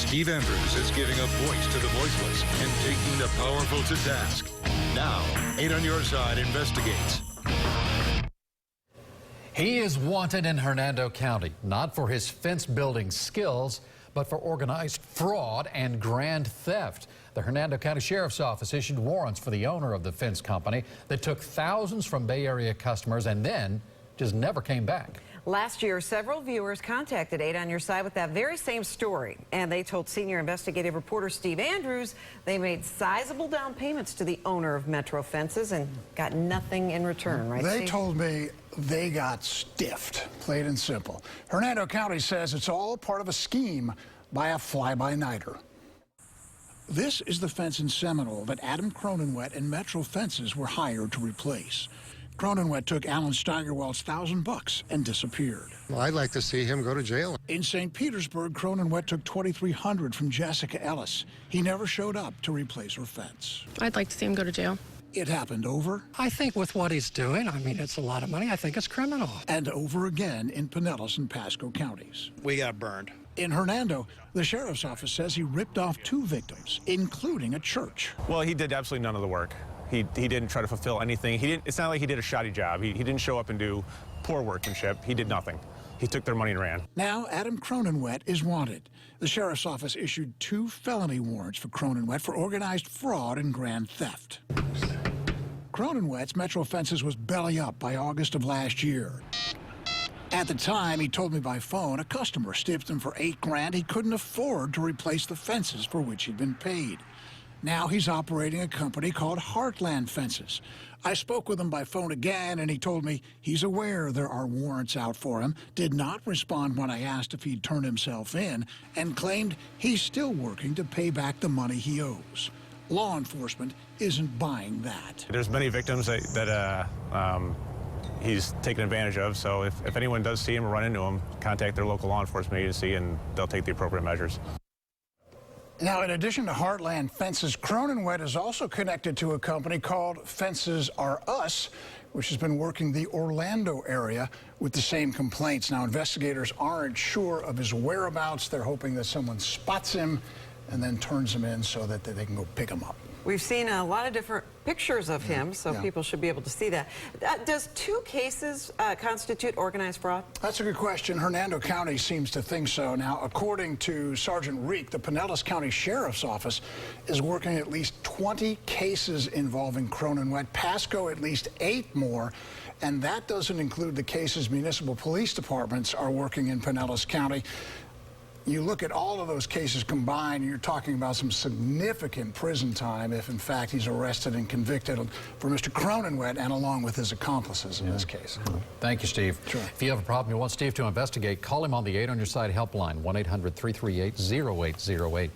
Steve Andrews is giving a voice to the voiceless and taking the powerful to task. Now, 8 on Your Side investigates. He is wanted in Hernando County, not for his fence building skills, but for organized fraud and grand theft. The Hernando County Sheriff's Office issued warrants for the owner of the fence company that took thousands from Bay Area customers and then just never came back. Last year, several viewers contacted 8 on Your Side with that very same story, and they told senior investigative reporter Steve Andrews they made sizable down payments to the owner of Metro Fences and got nothing in return, right, They Steve? told me they got stiffed, plain and simple. Hernando County says it's all part of a scheme by a fly-by-nighter. This is the fence in Seminole that Adam Cronenwett and Metro Fences were hired to replace. Cronenwett took Alan Steigerwald's $1,000 and disappeared. Well, I'd like to see him go to jail. In St. Petersburg, Cronenwett took $2,300 from Jessica Ellis. He never showed up to replace her fence. I'd like to see him go to jail. It happened over I think with what he's doing, I mean, it's a lot of money. I think it's criminal. and over again in Pinellas and Pasco counties. We got burned. In Hernando, the sheriff's office says he ripped off 2 victims, including a church. Well, he did absolutely none of the work. He didn't try to fulfill anything. It's not like he did a shoddy job. He didn't show up and do poor workmanship. He did nothing. He took their money and ran. Now, Adam Cronenwett is wanted. The sheriff's office issued 2 felony warrants for Cronenwett for organized fraud and grand theft. Cronenwett's Metro Fences was belly up by August of last year. At the time, he told me by phone, a customer stiffed him for $8,000 he couldn't afford to replace the fences for which he'd been paid. Now he's operating a company called Heartland Fences. I spoke with him by phone again, and he told me he's aware there are warrants out for him, did not respond when I asked if he'd turn himself in, and claimed he's still working to pay back the money he owes. Law enforcement isn't buying that. There's many victims that he's taken advantage of, so if anyone does see him or run into him, contact their local law enforcement agency and they'll take the appropriate measures. Now, in addition to Heartland Fences, Cronenwett is also connected to a company called Fences Are Us, which has been working the Orlando area with the same complaints. Now, investigators aren't sure of his whereabouts. They're hoping that someone spots him and then turns him in so that they can go pick him up. We've seen a lot of different pictures of him, so people should be able to see that. Does 2 cases constitute organized fraud? That's a good question. Hernando County seems to think so. Now, according to Sergeant Reek, the Pinellas County Sheriff's Office is working at least 20 cases involving Cronenwett, Pasco at least 8 more, and that doesn't include the cases municipal police departments are working in Pinellas County. You look at all of those cases combined, you're talking about some significant prison time if, in fact, he's arrested and convicted for Mr. Cronenwett and along with his accomplices in this case. Thank you, Steve. Sure. If you have a problem you want Steve to investigate, call him on the 8 on Your Side helpline, 1-800-338-0808.